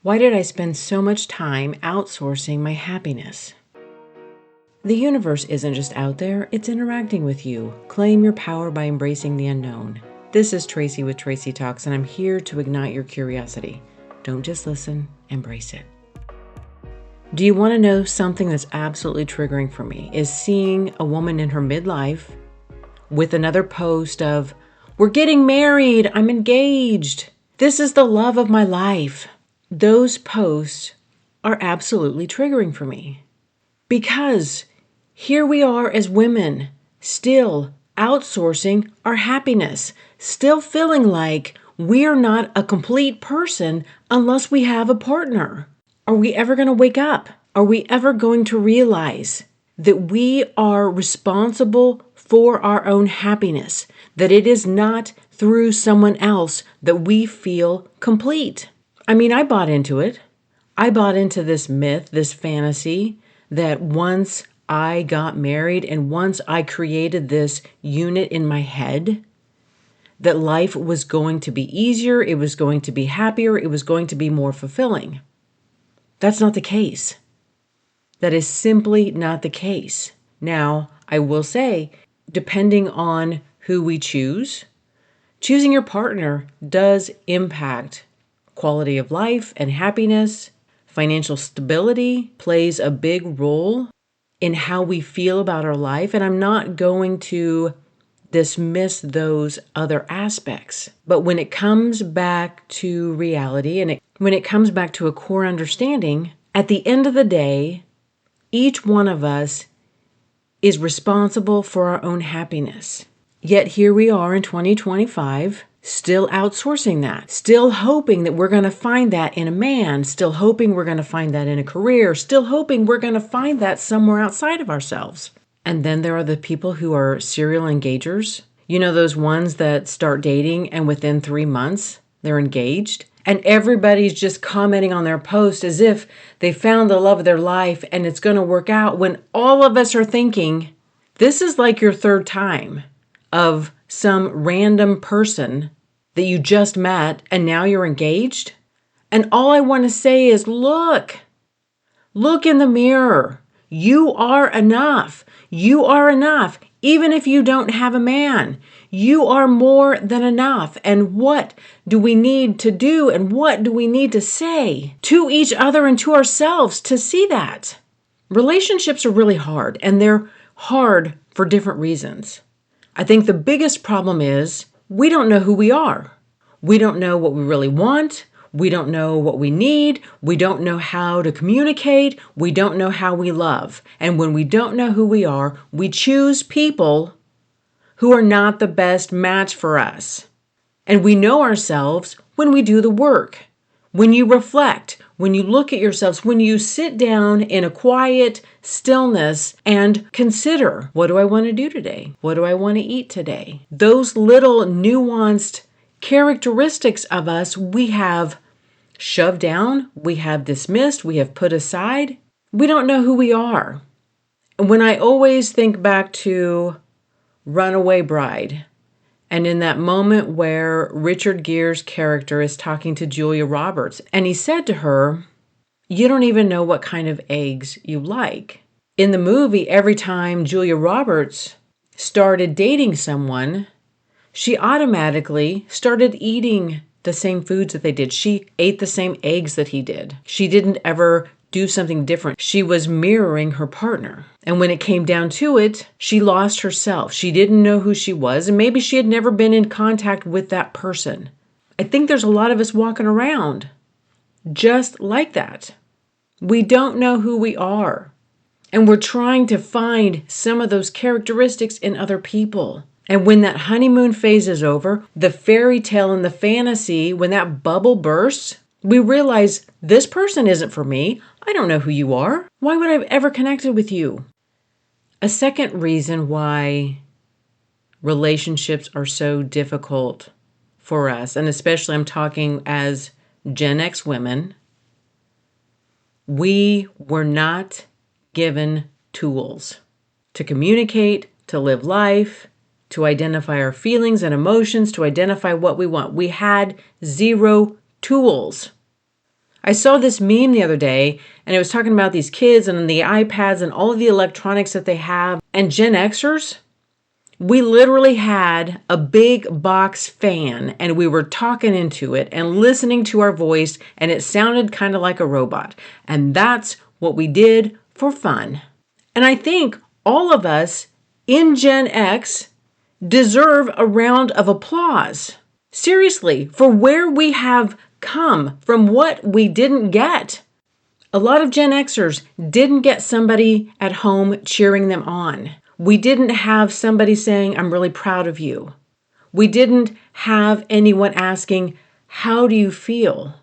Why did I spend so much time outsourcing my happiness? The universe isn't just out there, it's interacting with you. Claim your power by embracing the unknown. This is Tracy with Tracy Talks, and I'm here to ignite your curiosity. Don't just listen, embrace it. Do you want to know something that's absolutely triggering for me? Is seeing a woman in her midlife with another post of, "We're getting married, I'm engaged. This is the love of my life." Those posts are absolutely triggering for me because here we are as women still outsourcing our happiness, still feeling like we're not a complete person unless we have a partner. Are we ever going to wake up? Are we ever going to realize that we are responsible for our own happiness, that it is not through someone else that we feel complete? I mean, I bought into it. I bought into this myth, this fantasy, that once I got married and once I created this unit in my head, that life was going to be easier, it was going to be happier, it was going to be more fulfilling. That's not the case. That is simply not the case. Now, I will say, depending on who we choose, choosing your partner does impact quality of life and happiness. Financial stability plays a big role in how we feel about our life. And I'm not going to dismiss those other aspects. But when it comes back to reality and when it comes back to a core understanding, at the end of the day, each one of us is responsible for our own happiness. Yet here we are in 2025, still outsourcing that, still hoping that we're going to find that in a man, still hoping we're going to find that in a career, still hoping we're going to find that somewhere outside of ourselves. And then there are the people who are serial engagers. You know, those ones that start dating and within 3 months, they're engaged. And everybody's just commenting on their post as if they found the love of their life and it's going to work out, when all of us are thinking, this is like your third time of some random person that you just met and now you're engaged. And all I want to say is, look in the mirror. You are enough. You are enough. Even if you don't have a man, you are more than enough. And what do we need to do? And what do we need to say to each other and to ourselves to see that? Relationships are really hard, and they're hard for different reasons. I think the biggest problem is we don't know who we are. We don't know what we really want. We don't know what we need. We don't know how to communicate. We don't know how we love. And when we don't know who we are, we choose people who are not the best match for us. And we know ourselves when we do the work, when you reflect, when you look at yourselves, when you sit down in a quiet stillness and consider, what do I want to do today? What do I want to eat today? Those little nuanced characteristics of us we have shoved down, we have dismissed, we have put aside. We don't know who we are. When I always think back to Runaway Bride, and in that moment where Richard Gere's character is talking to Julia Roberts, and he said to her, "You don't even know what kind of eggs you like." In the movie, every time Julia Roberts started dating someone, she automatically started eating the same foods that they did. She ate the same eggs that he did. She didn't ever do something different. She was mirroring her partner. And when it came down to it, she lost herself. She didn't know who she was, and maybe she had never been in contact with that person. I think there's a lot of us walking around just like that. We don't know who we are, and we're trying to find some of those characteristics in other people. And when that honeymoon phase is over, the fairy tale and the fantasy, when that bubble bursts, we realize this person isn't for me. I don't know who you are. Why would I have ever connected with you? A second reason why relationships are so difficult for us, and especially I'm talking as Gen X women, we were not given tools to communicate, to live life, to identify our feelings and emotions, to identify what we want. We had zero tools. I saw this meme the other day, and it was talking about these kids and the iPads and all of the electronics that they have. And Gen Xers, we literally had a big box fan, and we were talking into it and listening to our voice, and it sounded kind of like a robot. And that's what we did for fun. And I think all of us in Gen X deserve a round of applause. Seriously, for where we have come from what we didn't get. A lot of Gen Xers didn't get somebody at home cheering them on. We didn't have somebody saying, I'm really proud of you. We didn't have anyone asking, how do you feel?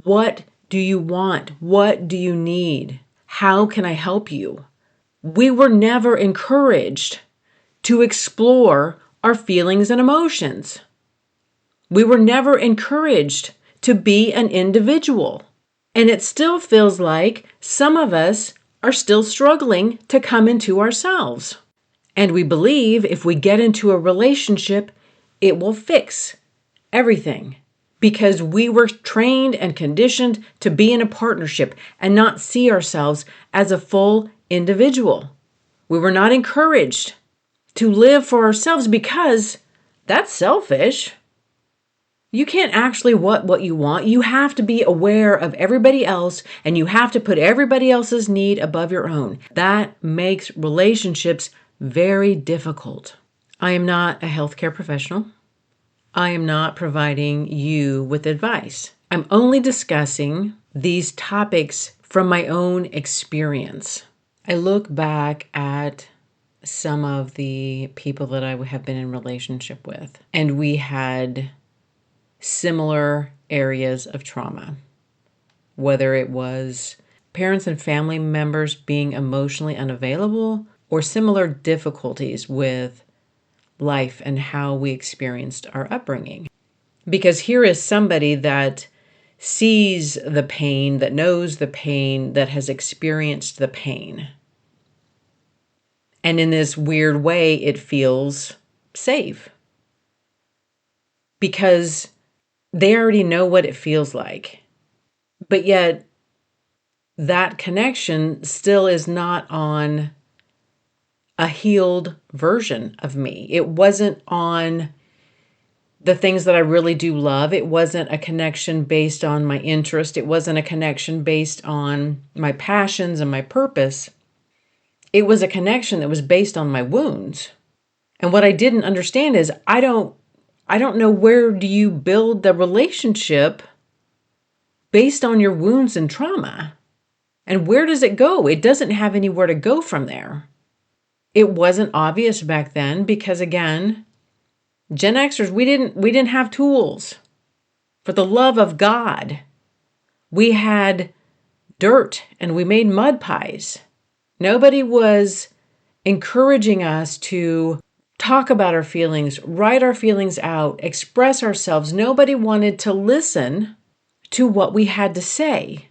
What do you want? What do you need? How can I help you? We were never encouraged to explore our feelings and emotions. We were never encouraged to be an individual. And it still feels like some of us are still struggling to come into ourselves. And we believe if we get into a relationship, it will fix everything. Because we were trained and conditioned to be in a partnership and not see ourselves as a full individual. We were not encouraged to live for ourselves because that's selfish. You can't actually want what you want. You have to be aware of everybody else, and you have to put everybody else's need above your own. That makes relationships very difficult. I am not a healthcare professional. I am not providing you with advice. I'm only discussing these topics from my own experience. I look back at some of the people that I have been in relationship with, and we had similar areas of trauma, whether it was parents and family members being emotionally unavailable or similar difficulties with life and how we experienced our upbringing. Because here is somebody that sees the pain, that knows the pain, that has experienced the pain. And in this weird way, it feels safe because they already know what it feels like. But yet, that connection still is not on a healed version of me. It wasn't on the things that I really do love. It wasn't a connection based on my interest. It wasn't a connection based on my passions and my purpose. It was a connection that was based on my wounds. And what I didn't understand is I don't know, where do you build the relationship based on your wounds and trauma? And where does it go? It doesn't have anywhere to go from there. It wasn't obvious back then because, again, Gen Xers, we didn't have tools. For the love of God, we had dirt and we made mud pies. Nobody was encouraging us to talk about our feelings, write our feelings out, express ourselves. Nobody wanted to listen to what we had to say.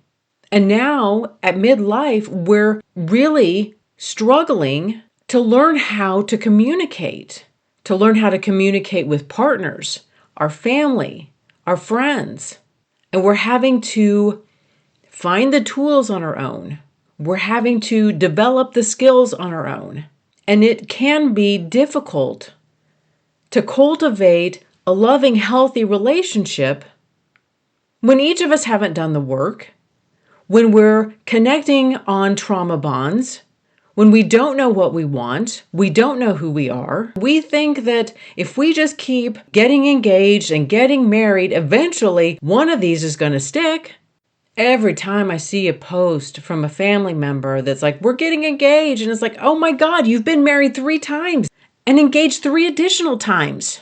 And now at midlife, we're really struggling to learn how to communicate with partners, our family, our friends. And we're having to find the tools on our own. We're having to develop the skills on our own. And it can be difficult to cultivate a loving, healthy relationship when each of us haven't done the work, when we're connecting on trauma bonds, when we don't know what we want, we don't know who we are. We think that if we just keep getting engaged and getting married, eventually one of these is going to stick. Every time I see a post from a family member that's like, we're getting engaged, and it's like, oh my God, you've been married 3 times and engaged 3 additional times.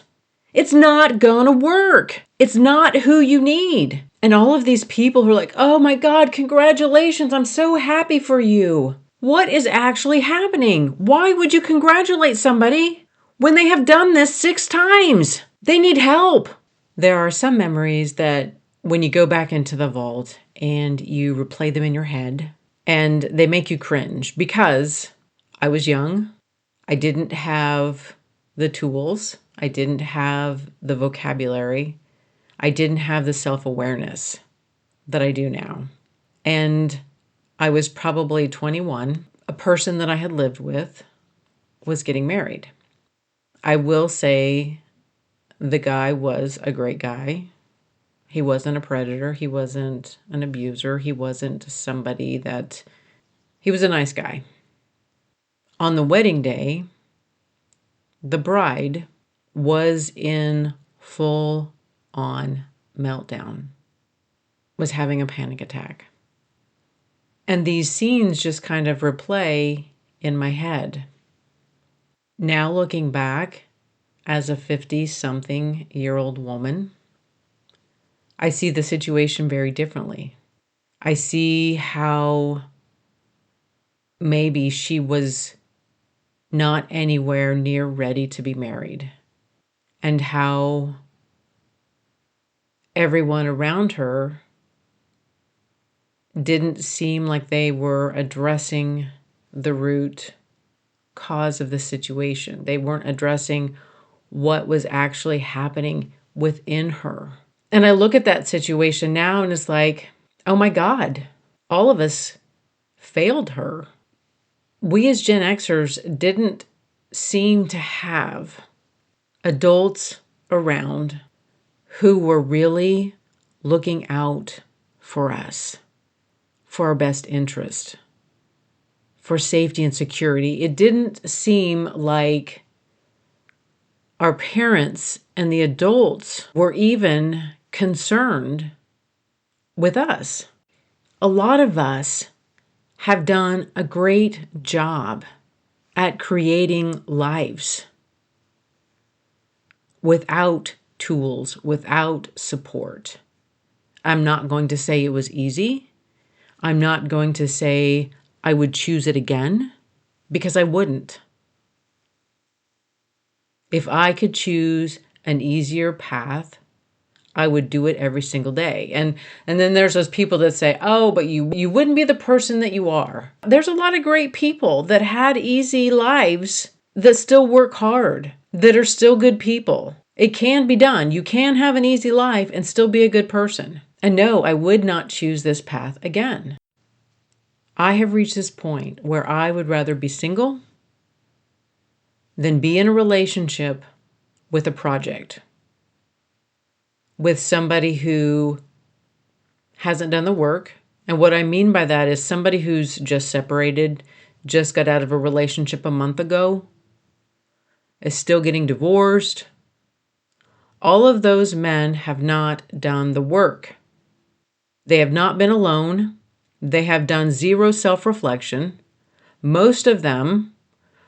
It's not gonna work. It's not who you need. And all of these people who are like, oh my God, congratulations, I'm so happy for you. What is actually happening? Why would you congratulate somebody when they have done this 6 times? They need help. There are some memories that when you go back into the vault and you replay them in your head, and they make you cringe because I was young. I didn't have the tools. I didn't have the vocabulary. I didn't have the self-awareness. that I do now. And I was probably 21. A person that I had lived with was getting married. I will say the guy was a great guy. He wasn't a predator. He wasn't an abuser. He wasn't somebody that... He was a nice guy. On the wedding day, the bride was in full-on meltdown, was having a panic attack. And these scenes just kind of replay in my head. Now looking back, as a 50-something-year-old woman, I see the situation very differently. I see how maybe she was not anywhere near ready to be married, and how everyone around her didn't seem like they were addressing the root cause of the situation. They weren't addressing what was actually happening within her. And I look at that situation now and it's like, oh my God, all of us failed her. We as Gen Xers didn't seem to have adults around who were really looking out for us, for our best interest, for safety and security. It didn't seem like our parents and the adults were even concerned with us. A lot of us have done a great job at creating lives without tools, without support. I'm not going to say it was easy. I'm not going to say I would choose it again, because I wouldn't. If I could choose an easier path, I would do it every single day. And then there's those people that say, oh, but you wouldn't be the person that you are. There's a lot of great people that had easy lives that still work hard, that are still good people. It can be done. You can have an easy life and still be a good person. And no, I would not choose this path again. I have reached this point where I would rather be single than be in a relationship with a project, with somebody who hasn't done the work. And what I mean by that is somebody who's just separated, just got out of a relationship a month ago, is still getting divorced. All of those men have not done the work. They have not been alone. They have done zero self-reflection. Most of them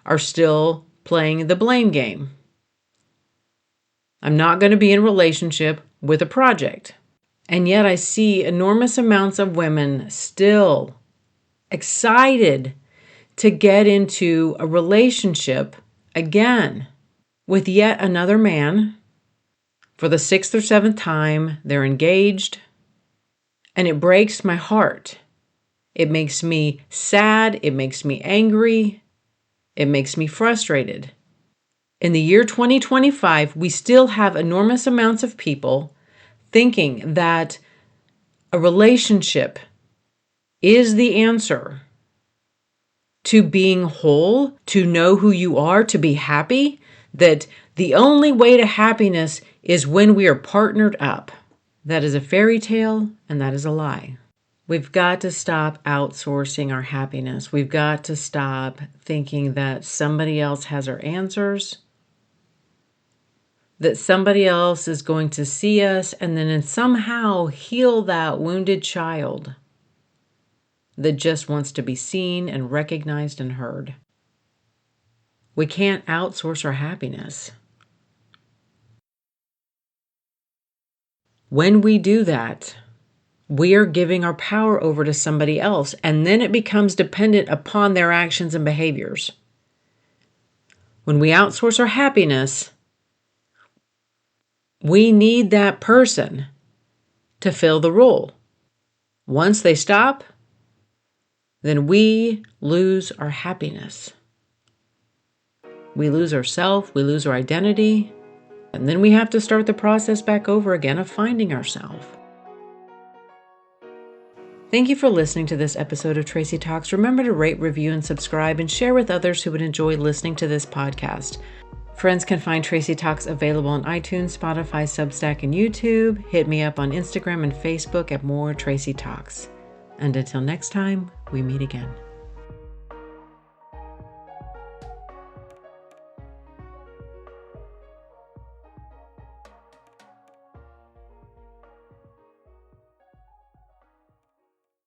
are still playing the blame game. I'm not going to be in a relationship with a project. And yet I see enormous amounts of women still excited to get into a relationship again with yet another man. For the 6th or 7th time, they're engaged. And it breaks my heart. It makes me sad. It makes me angry. It makes me frustrated. In the year 2025, we still have enormous amounts of people thinking that a relationship is the answer to being whole, to know who you are, to be happy, that the only way to happiness is when we are partnered up. That is a fairy tale, and that is a lie. We've got to stop outsourcing our happiness. We've got to stop thinking that somebody else has our answers, that somebody else is going to see us and then somehow heal that wounded child that just wants to be seen and recognized and heard. We can't outsource our happiness. When we do that, we are giving our power over to somebody else, and then it becomes dependent upon their actions and behaviors. When we outsource our happiness, we need that person to fill the role. Once they stop, then we lose our happiness. We lose ourselves, we lose our identity, and then we have to start the process back over again of finding ourselves. Thank you for listening to this episode of Tracy Talks. Remember to rate, review, and subscribe, and share with others who would enjoy listening to this podcast. Friends can find Tracy Talks available on iTunes, Spotify, Substack, and YouTube. Hit me up on Instagram and Facebook at More Tracy Talks. And until next time, we meet again.